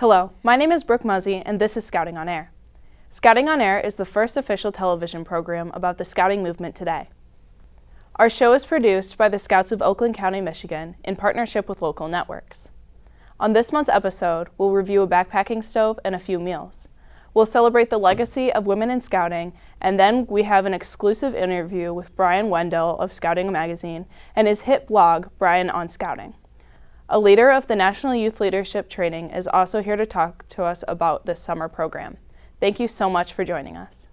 Hello, my name is Brooke Muzzy, and this is Scouting on Air. Scouting on Air is the first official television program about the Scouting movement today. Our show is produced by the Scouts of Oakland County, Michigan, in partnership with local networks. On this month's episode, we'll review a backpacking stove and a few meals. We'll celebrate the legacy of women in Scouting, and then we have an exclusive interview with Bryan Wendell of Scouting Magazine and his hit blog, Bryan on Scouting. A leader of the National Youth Leadership Training is also here to talk to us about this summer program. Thank you so much for joining us.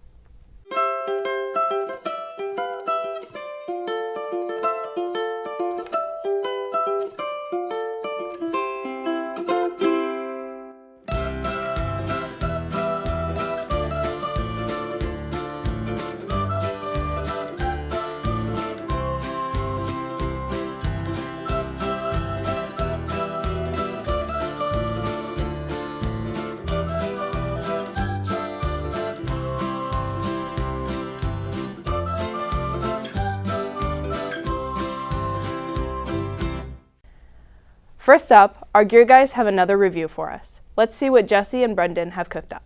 First up, our gear guys have another review for us. Let's see what Jesse and Brendan have cooked up.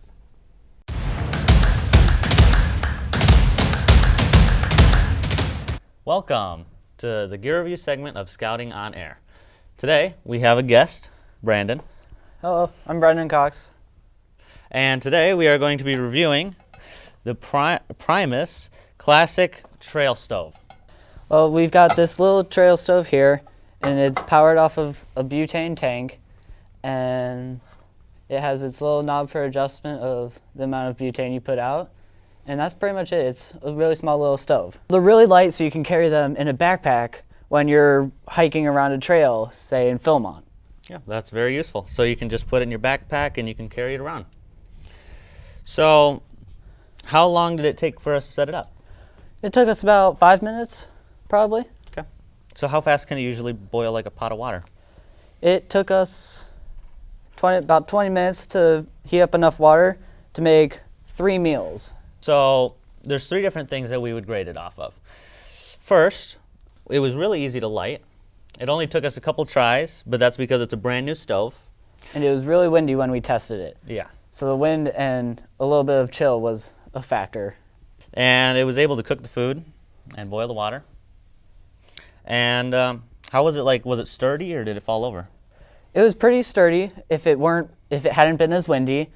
Welcome to the gear review segment of Scouting on Air. Today we have a guest, Brandon. Hello, I'm Brendan Cox. And today we are going to be reviewing the Primus Classic Trail Stove. Well, we've got this little trail stove here, and it's powered off of a butane tank, and it has its little knob for adjustment of the amount of butane you put out, and that's pretty much it. It's a really small little stove. They're really light, so you can carry them in a backpack when you're hiking around a trail, say in Philmont. Yeah, that's very useful. So you can just put it in your backpack and you can carry it around. So how long did it take for us to set it up? It took us about 5 minutes, probably. Okay. So how fast can it usually boil like a pot of water? It took us about 20 minutes to heat up enough water to make 3 meals. So there's 3 different things that we would grade it off of. First, it was really easy to light. It only took us a couple tries, but that's because it's a brand new stove. And it was really windy when we tested it. Yeah. So the wind and a little bit of chill was a factor. And it was able to cook the food and boil the water. And how was it like? Was it sturdy or did it fall over? It was pretty sturdy if it hadn't been as windy.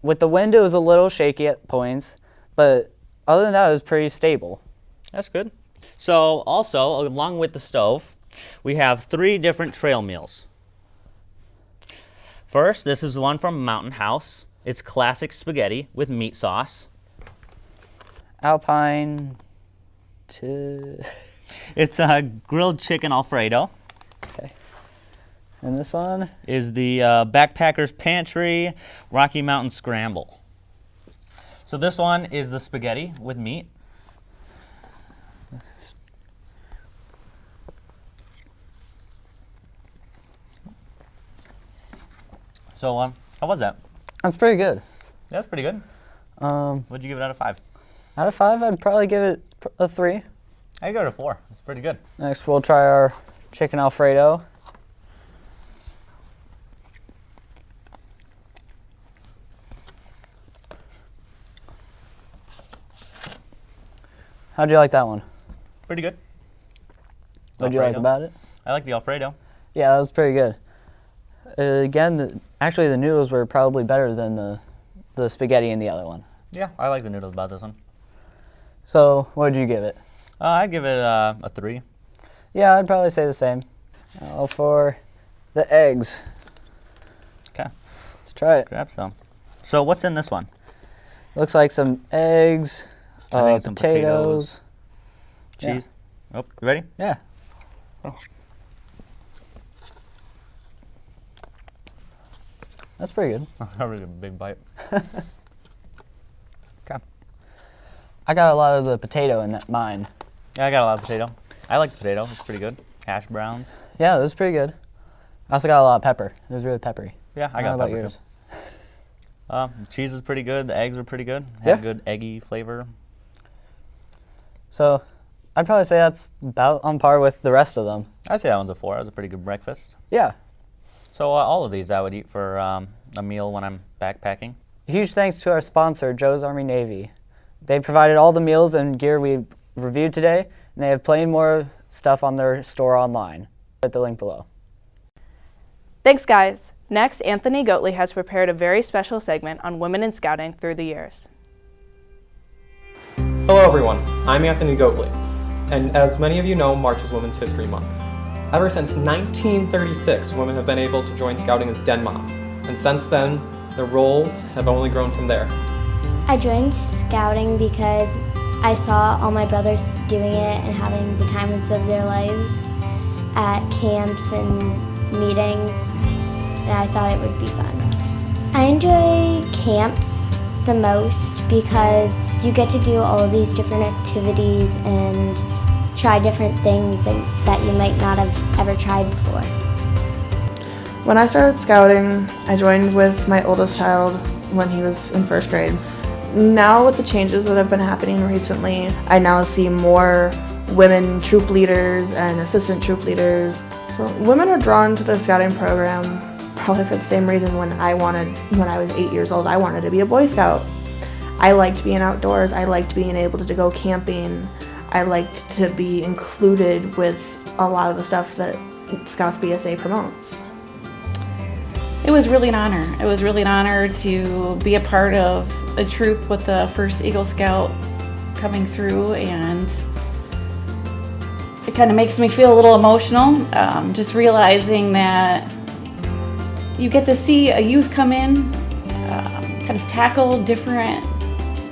With the wind, it was a little shaky at points, but other than that, it was pretty stable. That's good. So also, along with the stove, we have 3 different trail meals. First, this is the one from Mountain House. It's classic spaghetti with meat sauce. Alpine It's a grilled chicken Alfredo. Okay. And this one is the Backpacker's Pantry Rocky Mountain Scramble. So this one is the spaghetti with meat. So how was that? That's pretty good. That's pretty good. What'd you give it out of 5? Out of 5, I'd probably give it a 3. I go to 4. It's pretty good. Next, we'll try our chicken Alfredo. How'd you like that one? Pretty good. What'd you like about it? I like the Alfredo. Yeah, that was pretty good. Again, actually the noodles were probably better than the spaghetti in the other one. Yeah, I like the noodles about this one. So, what did you give it? I'd give it a 3. Yeah, I'd probably say the same. Now for the eggs. Okay. Let's try it. Grab some. So what's in this one? Looks like some eggs, some potatoes. Cheese. Yeah. Oh, you ready? Yeah. Oh. That's pretty good. A really big bite. Okay. I got a lot of the potato in mine. Yeah, I got a lot of potato. I like the potato. It's pretty good. Hash browns. Yeah, it was pretty good. I also got a lot of pepper. It was really peppery. Yeah, I got pepper yours? too. Cheese was pretty good. The eggs were pretty good. Had a good eggy flavor. So I'd probably say that's about on par with the rest of them. I'd say that one's a 4. That was a pretty good breakfast. Yeah. So all of these I would eat for a meal when I'm backpacking. Huge thanks to our sponsor, Joe's Army Navy. They provided all the meals and gear we reviewed today, and they have plenty more stuff on their store online at the link below. Thanks, guys. Next, Anthony Goatley has prepared a very special segment on women in scouting through the years. Hello everyone, I'm Anthony Goatley, and as many of you know, March is Women's History Month. Ever since 1936, women have been able to join scouting as den moms, and since then, their roles have only grown from there. I joined scouting because I saw all my brothers doing it and having the times of their lives at camps and meetings, and I thought it would be fun. I enjoy camps the most because you get to do all of these different activities and try different things that you might not have ever tried before. When I started scouting, I joined with my oldest child when he was in first grade. Now with the changes that have been happening recently, I now see more women troop leaders and assistant troop leaders. So women are drawn to the scouting program probably for the same reason when I was 8 years old, I wanted to be a Boy Scout. I liked being outdoors, I liked being able to go camping, I liked to be included with a lot of the stuff that Scouts BSA promotes. It was really an honor. It was really an honor to be a part of a troop with the first Eagle Scout coming through, and it kind of makes me feel a little emotional, just realizing that you get to see a youth come in, kind of tackle different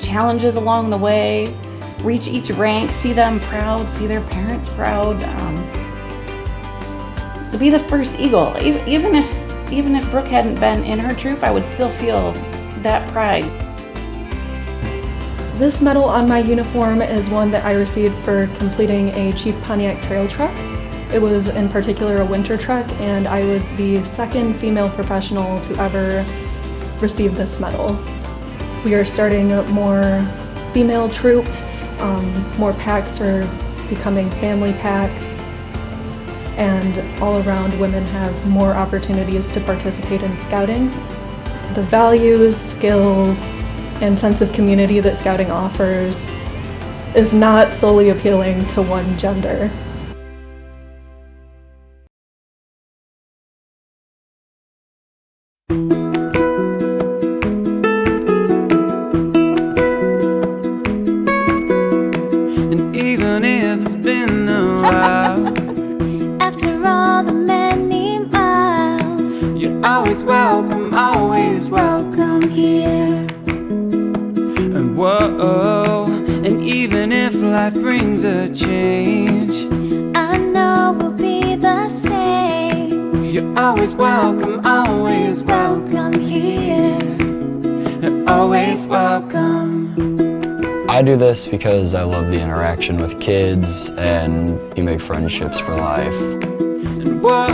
challenges along the way, reach each rank, see them proud, see their parents proud, to be the first Eagle. Even if Brooke hadn't been in her troop, I would still feel that pride. This medal on my uniform is one that I received for completing a Chief Pontiac trail truck. It was in particular a winter truck, and I was the second female professional to ever receive this medal. We are starting more female troops, more packs are becoming family packs, and all around women have more opportunities to participate in scouting. The values, skills, and sense of community that scouting offers is not solely appealing to one gender. And even if it's been a while, After all the many miles, you're always welcome here. And whoa, and even if life brings a change, I know we'll be the same. you're always welcome here. You're always welcome. I do this because I love the interaction with kids, and you make friendships for life. And whoa,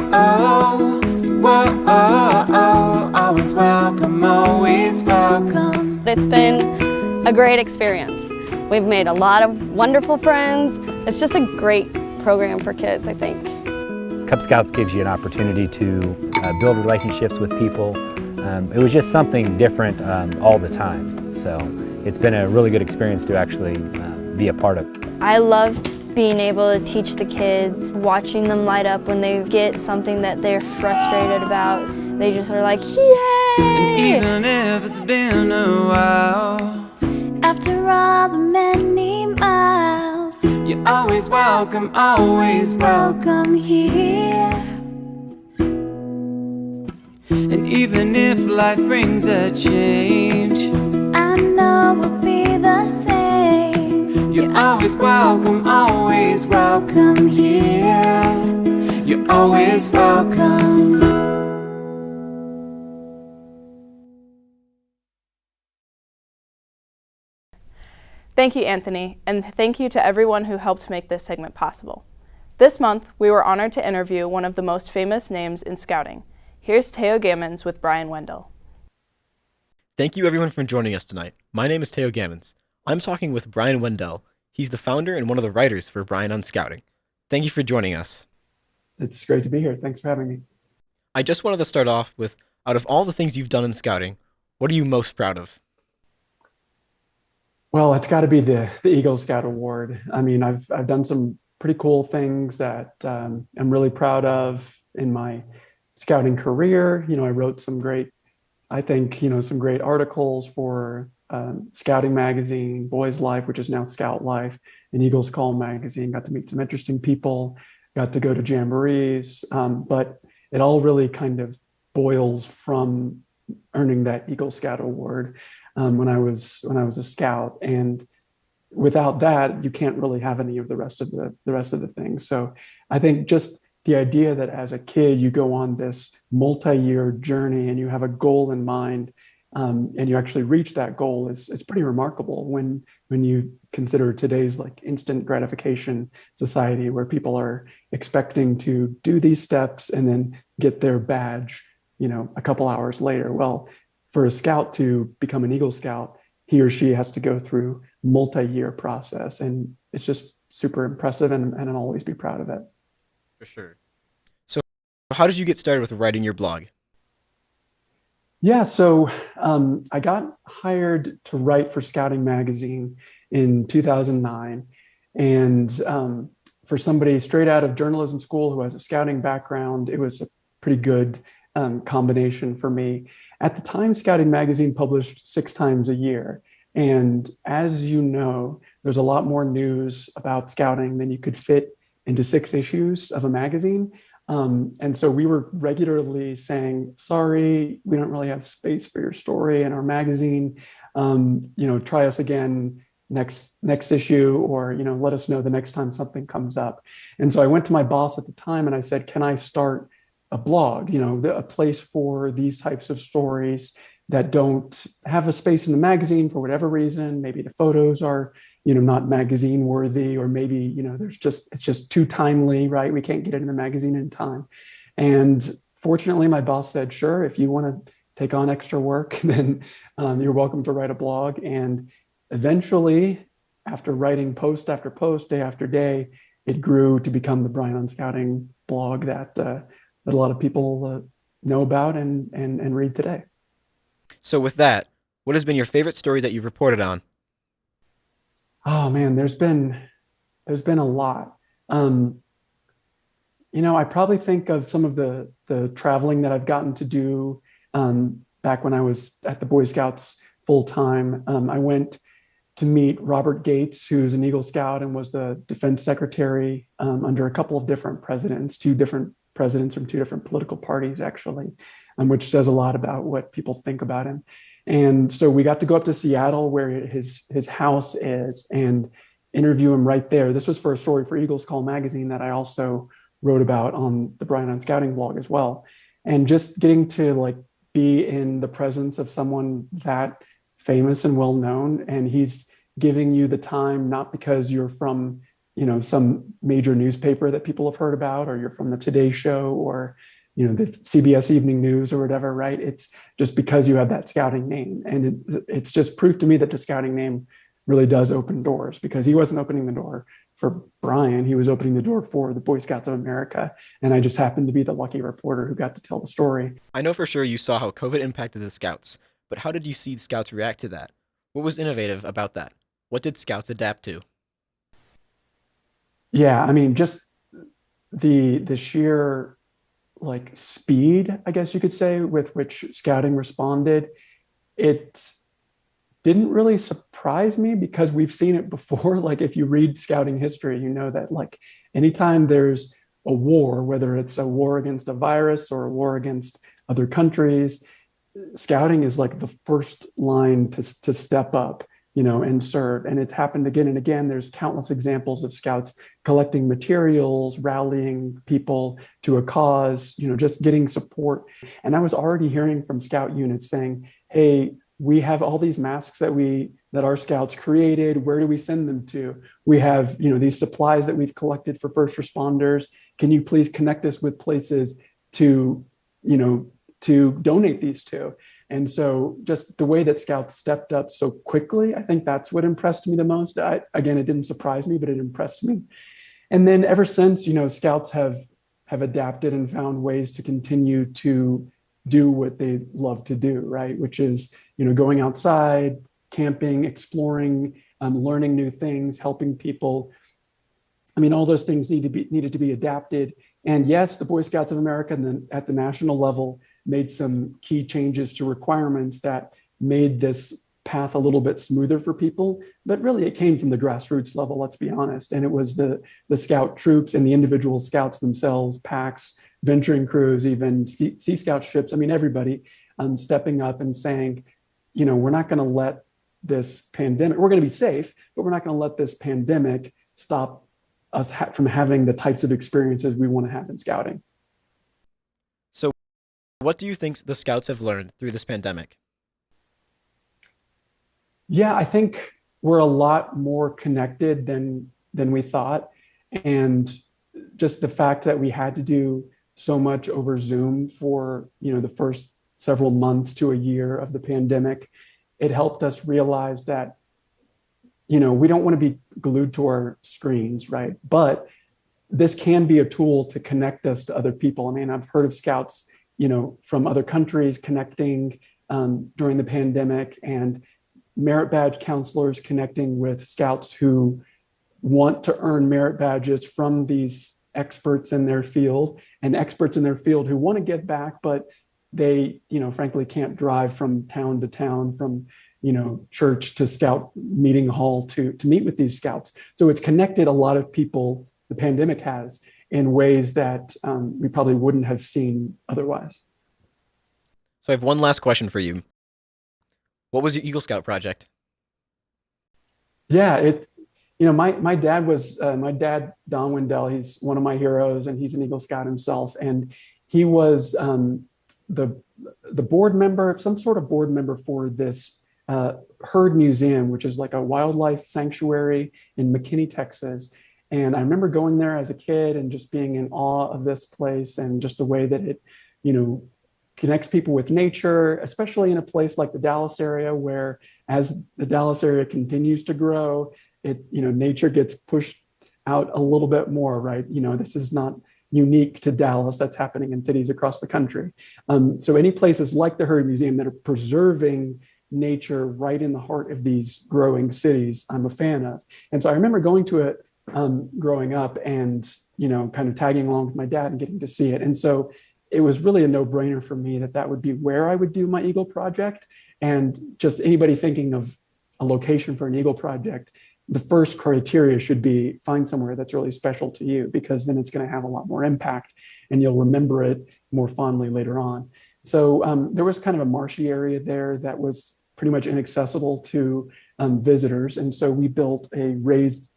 always welcome, always welcome. It's been a great experience. We've made a lot of wonderful friends. It's just a great program for kids, I think. Cub Scouts gives you an opportunity to build relationships with people. It was just something different all the time. So it's been a really good experience to actually be a part of. I love being able to teach the kids, watching them light up when they get something that they're frustrated about. They just are like, yay! And even if it's been a while, After all the many miles, you're always welcome here. And even if life brings a change, I know we'll be the same. you're always welcome here. You're always welcome. Thank you, Anthony, and thank you to everyone who helped make this segment possible. This month, we were honored to interview one of the most famous names in scouting. Here's Teo Gammons with Bryan Wendell. Thank you everyone for joining us tonight. My name is Teo Gammons. I'm talking with Bryan Wendell. He's the founder and one of the writers for Bryan on Scouting. Thank you for joining us. It's great to be here. Thanks for having me. I just wanted to start off with Out of all the things you've done in scouting, what are you most proud of? Well, it's got to be the Eagle Scout Award. I mean, I've done some pretty cool things that I'm really proud of in my scouting career. You know, I wrote some great, I think, you know, some great articles for Scouting Magazine, Boys Life, which is now Scout Life, and Eagles Call Magazine. Got to meet some interesting people, got to go to jamborees, but it all really kind of boils from earning that Eagle Scout Award when I was a scout. And without that, you can't really have any of the rest of the things. So I think just the idea that as a kid you go on this multi-year journey and you have a goal in mind, and you actually reach that goal is pretty remarkable when you consider today's like instant gratification society, where people are expecting to do these steps and then get their badge, you know, a couple hours later. Well, for a scout to become an Eagle Scout, he or she has to go through multi-year process, and it's just super impressive, and I'll always be proud of it. For sure. So how did you get started with writing your blog? Yeah, so I got hired to write for Scouting Magazine in 2009. And for somebody straight out of journalism school who has a scouting background, it was a pretty good combination for me. At the time, Scouting Magazine published 6 times a year. And as you know, there's a lot more news about scouting than you could fit into 6 issues of a magazine. And so we were regularly saying, sorry, we don't really have space for your story in our magazine. You know, try us again next issue, or, you know, let us know the next time something comes up. And so I went to my boss at the time and I said, can I start a blog, you know, a place for these types of stories that don't have a space in the magazine for whatever reason. Maybe the photos are, you know, not magazine worthy, or maybe, you know, it's just too timely, right? We can't get it in the magazine in time. And fortunately, my boss said, sure, if you want to take on extra work, then you're welcome to write a blog. And eventually, after writing post after post, day after day, it grew to become the Bryan on Scouting blog that a lot of people know about and read today. So with that, what has been your favorite story that you've reported on? Oh man, there's been a lot. You know, I probably think of some of the traveling that I've gotten to do back when I was at the Boy Scouts full time. I went to meet Robert Gates, who's an Eagle Scout and was the defense secretary under a couple of different presidents, 2 different presidents from 2 different political parties, actually, which says a lot about what people think about him. And so we got to go up to Seattle, where his house is, and interview him right there. This was for a story for Eagles Call Magazine that I also wrote about on the Bryan on Scouting blog as well. And just getting to like be in the presence of someone that famous and well known, and he's giving you the time, not because you're from, you know, some major newspaper that people have heard about, or you're from the Today Show, or, you know, the CBS Evening News or whatever, right? It's just because you have that scouting name. And it's just proof to me that the scouting name really does open doors, because he wasn't opening the door for Bryan, he was opening the door for the Boy Scouts of America. And I just happened to be the lucky reporter who got to tell the story. I know for sure you saw how COVID impacted the Scouts, but how did you see the Scouts react to that? What was innovative about that? What did Scouts adapt to? Yeah, I mean, just the sheer like speed, I guess you could say, with which scouting responded, it didn't really surprise me, because we've seen it before. Like if you read scouting history, you know that like anytime there's a war, whether it's a war against a virus or a war against other countries, scouting is like the first line to step up, you know, and serve. And it's happened again and again. There's countless examples of scouts collecting materials, rallying people to a cause, you know, just getting support. And I was already hearing from scout units saying, hey, we have all these masks that our scouts created. Where do we send them to? We have, you know, these supplies that we've collected for first responders. Can you please connect us with places to, you know, to donate these to? And so just the way that scouts stepped up so quickly, I think that's what impressed me the most. Again, it didn't surprise me, but it impressed me. And then ever since, you know, scouts have adapted and found ways to continue to do what they love to do, right? Which is, going outside, camping, exploring, learning new things, helping people. I mean, all those things needed to be adapted. And yes, the Boy Scouts of America and then at the national level made some key changes to requirements that made this path a little bit smoother for people. But really, it came from the grassroots level, let's be honest. And it was the scout troops and the individual scouts themselves, packs, venturing crews, even Sea Scout ships. I mean, everybody stepping up and saying, we're not going to let this pandemic, we're going to be safe, but we're not going to let this pandemic stop us from having the types of experiences we want to have in scouting. So what do you think the Scouts have learned through this pandemic? Yeah, I think we're a lot more connected than we thought. And just the fact that we had to do so much over Zoom for, the first several months to a year of the pandemic, it helped us realize that, we don't want to be glued to our screens, right? But this can be a tool to connect us to other people. I mean, I've heard of scouts, from other countries connecting during the pandemic, and merit badge counselors connecting with scouts who want to earn merit badges from these experts in their field, and experts in their field who want to give back, but they, frankly can't drive from town to town, from church to scout meeting hall to meet with these scouts. So it's connected a lot of people, the pandemic has, in ways that we probably wouldn't have seen otherwise. So I have one last question for you. What was your Eagle Scout project? Yeah, my dad was, Don Wendell, he's one of my heroes, and he's an Eagle Scout himself. And he was the board member, some sort of board member for this Herd Museum, which is like a wildlife sanctuary in McKinney, Texas. And I remember going there as a kid and just being in awe of this place, and just the way that it, connects people with nature, especially in a place like the Dallas area, where as the Dallas area continues to grow, nature gets pushed out a little bit more, right? This is not unique to Dallas. That's happening in cities across the country. So any places like the Herd Museum that are preserving nature right in the heart of these growing cities, I'm a fan of. And so I remember going to it growing up, and kind of tagging along with my dad and getting to see it. And so it was really a no-brainer for me that would be where I would do my Eagle project. And just anybody thinking of a location for an Eagle project, the first criteria should be find somewhere that's really special to you, because then it's going to have a lot more impact and you'll remember it more fondly later on. So there was kind of a marshy area there that was pretty much inaccessible to visitors. And so we built a raised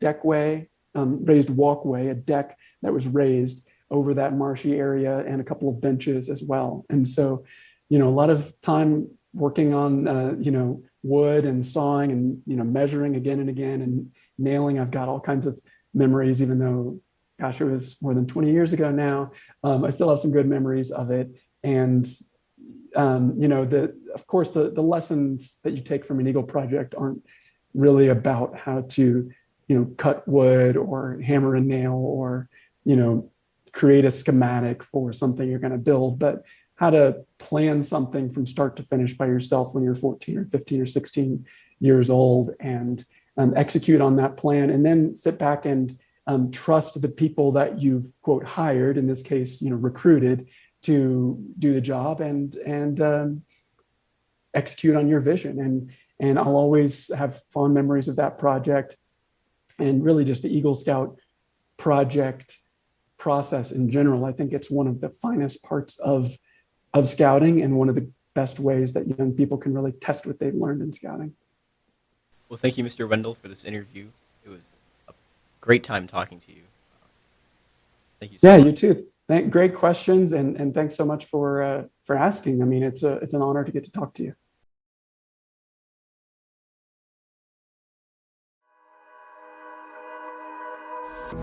raised walkway, a deck that was raised over that marshy area, and a couple of benches as well. And so, a lot of time working on, wood and sawing and, measuring again and again and nailing. I've got all kinds of memories, even though, gosh, it was more than 20 years ago now. I still have some good memories of it. And, of course, the lessons that you take from an Eagle project aren't really about how to, cut wood or hammer a nail or, create a schematic for something you're going to build, but how to plan something from start to finish by yourself when you're 14 or 15 or 16 years old, and execute on that plan, and then sit back and trust the people that you've, quote, hired, in this case, recruited, to do the job and execute on your vision. And I'll always have fond memories of that project, and really just the Eagle Scout project process in general. I think it's one of the finest parts of scouting, and one of the best ways that young people can really test what they've learned in scouting. Well, thank you, Mr. Wendell, for this interview. It was a great time talking to you. Thank you so much. You too. Great questions, and thanks so much for asking. I mean, it's an honor to get to talk to you.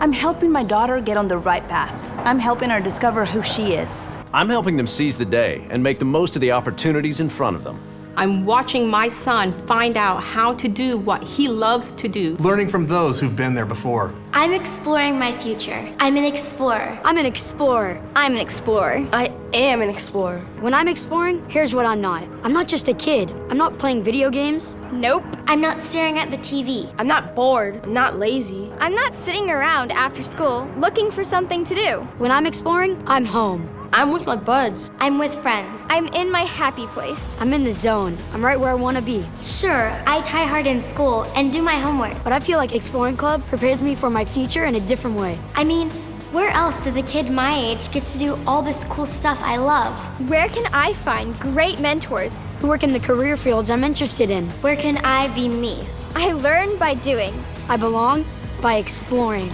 I'm helping my daughter get on the right path. I'm helping her discover who she is. I'm helping them seize the day and make the most of the opportunities in front of them. I'm watching my son find out how to do what he loves to do. Learning from those who've been there before. I'm exploring my future. I'm an explorer. I'm an explorer. I'm an explorer. I am an explorer. When I'm exploring, here's what I'm not. I'm not just a kid. I'm not playing video games. Nope. I'm not staring at the TV. I'm not bored. I'm not lazy. I'm not sitting around after school looking for something to do. When I'm exploring, I'm home. I'm with my buds. I'm with friends. I'm in my happy place. I'm in the zone. I'm right where I want to be. Sure, I try hard in school and do my homework. But I feel like Exploring Club prepares me for my future in a different way. I mean, where else does a kid my age get to do all this cool stuff I love? Where can I find great mentors who work in the career fields I'm interested in? Where can I be me? I learn by doing. I belong by exploring.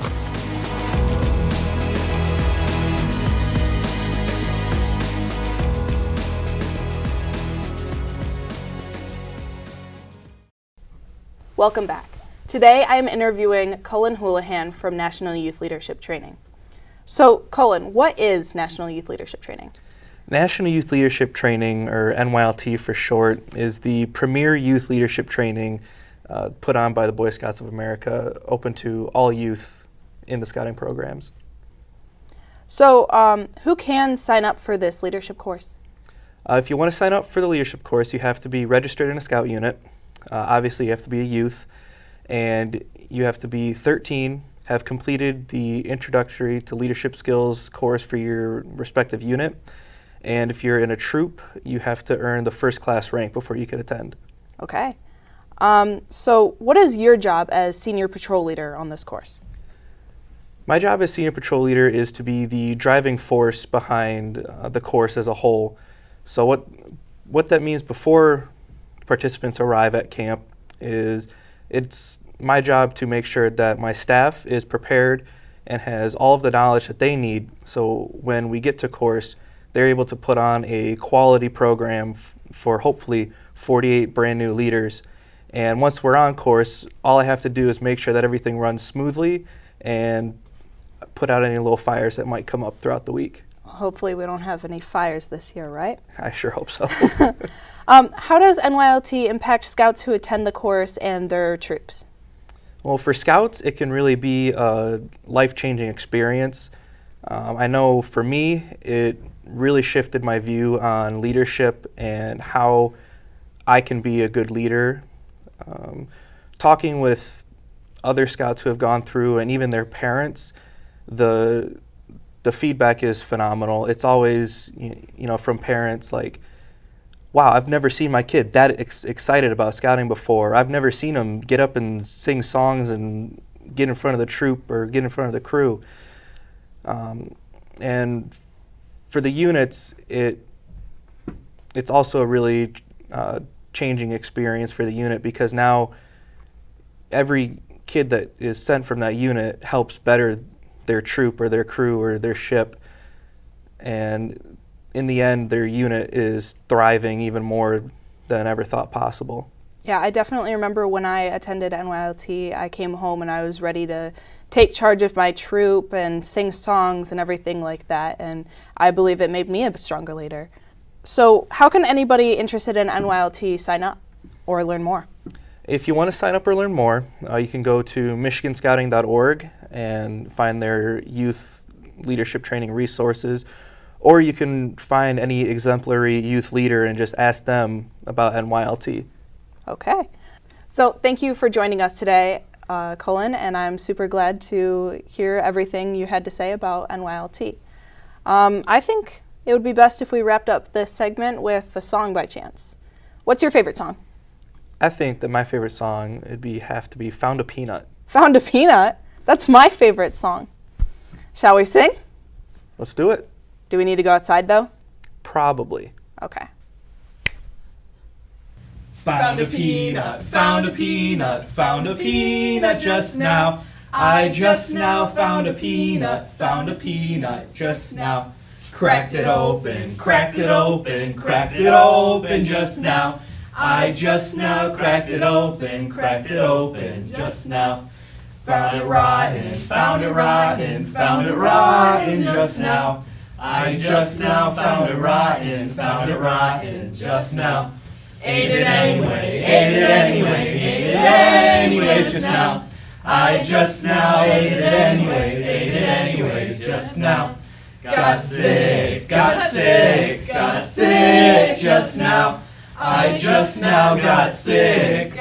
Welcome back. Today I am interviewing Cullen Houlihan from National Youth Leadership Training. So Cullen, what is National Youth Leadership Training? National Youth Leadership Training, or NYLT for short, is the premier youth leadership training put on by the Boy Scouts of America, open to all youth in the scouting programs. So who can sign up for this leadership course? If you want to sign up for the leadership course, you have to be registered in a scout unit. Obviously, you have to be a youth, and you have to be 13, have completed the Introductory to Leadership Skills course for your respective unit, and if you're in a troop, you have to earn the first class rank before you can attend. Okay. So what is your job as Senior Patrol Leader on this course? My job as Senior Patrol Leader is to be the driving force behind the course as a whole. So what that means before participants arrive at camp is it's my job to make sure that my staff is prepared and has all of the knowledge that they need, so when we get to course, they're able to put on a quality program for hopefully 48 brand new leaders. And once we're on course, all I have to do is make sure that everything runs smoothly and put out any little fires that might come up throughout the week. Hopefully we don't have any fires this year, right? I sure hope so. How does NYLT impact scouts who attend the course and their troops? Well, for scouts, it can really be a life-changing experience. I know for me, it really shifted my view on leadership and how I can be a good leader. Talking with other scouts who have gone through, and even their parents, the feedback is phenomenal. It's always, from parents like, wow, I've never seen my kid that excited about scouting before. I've never seen him get up and sing songs and get in front of the troop or get in front of the crew. And for the units, it's also a really changing experience for the unit, because now every kid that is sent from that unit helps better their troop or their crew or their ship. And in the end, their unit is thriving even more than ever thought possible. Yeah, I definitely remember when I attended NYLT, I came home and I was ready to take charge of my troop and sing songs and everything like that, and I believe it made me a stronger leader. So how can anybody interested in NYLT sign up or learn more? If you want to sign up or learn more, you can go to michiganscouting.org and find their youth leadership training resources, or you can find any exemplary youth leader and just ask them about NYLT. Okay. So thank you for joining us today, Cullen, and I'm super glad to hear everything you had to say about NYLT. I think it would be best if we wrapped up this segment with a song by chance. What's your favorite song? I think that my favorite song would have to be Found a Peanut. Found a Peanut? That's my favorite song. Shall we sing? Let's do it. Do we need to go outside though? Probably. Okay. Found a peanut, found a peanut, found a peanut just now. I just now found a peanut just now. Cracked it open, cracked it open, cracked it open just now. I just now cracked it open just now. Found it rotten, found it rotten, found it rotten just now. I just now found it rotten just now. ate it anyway, ate it anyway, ate it anyways just now. I just now ate it anyways, ate it anyways just now. Got sick, got sick, got sick just now. I just now got sick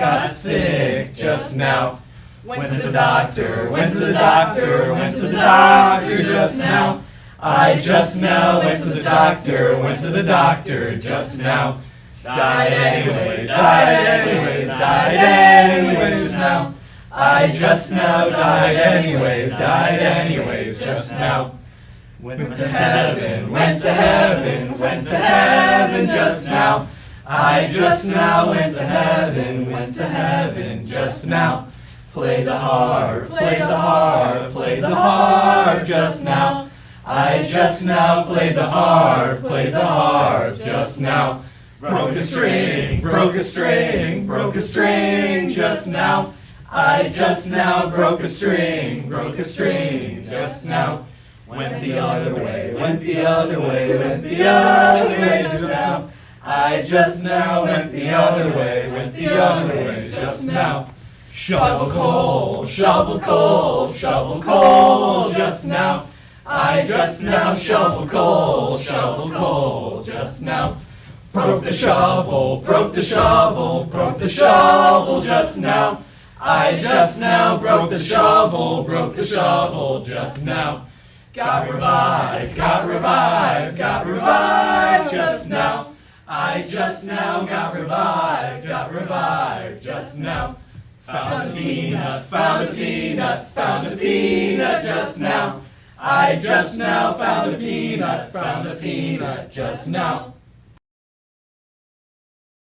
just now. Went to the doctor, went to the doctor, went to the doctor just now. I just now went to the doctor just now. Died anyways, died anyways, died anyways just now. I just now died anyways just now. Went to heaven, went to heaven, went to heaven just now. I just now went to heaven just now. Play the harp, play the harp, play the harp just now. I just now played the harp just now. Broke a string, broke a string, broke a string just now. I just now broke a string just now. Went the other way, went the other way, went the other way just now. I just now went the other way just now. Shovel coal, shovel coal, shovel coal just now. I just now shovel coal just now. Broke the shovel, broke the shovel, broke the shovel just now. I just now broke the shovel just now. Got revived, got revived, got revived just now. I just now got revived just now. Found a peanut, found a peanut, found a peanut just now. I just now found a peanut just now.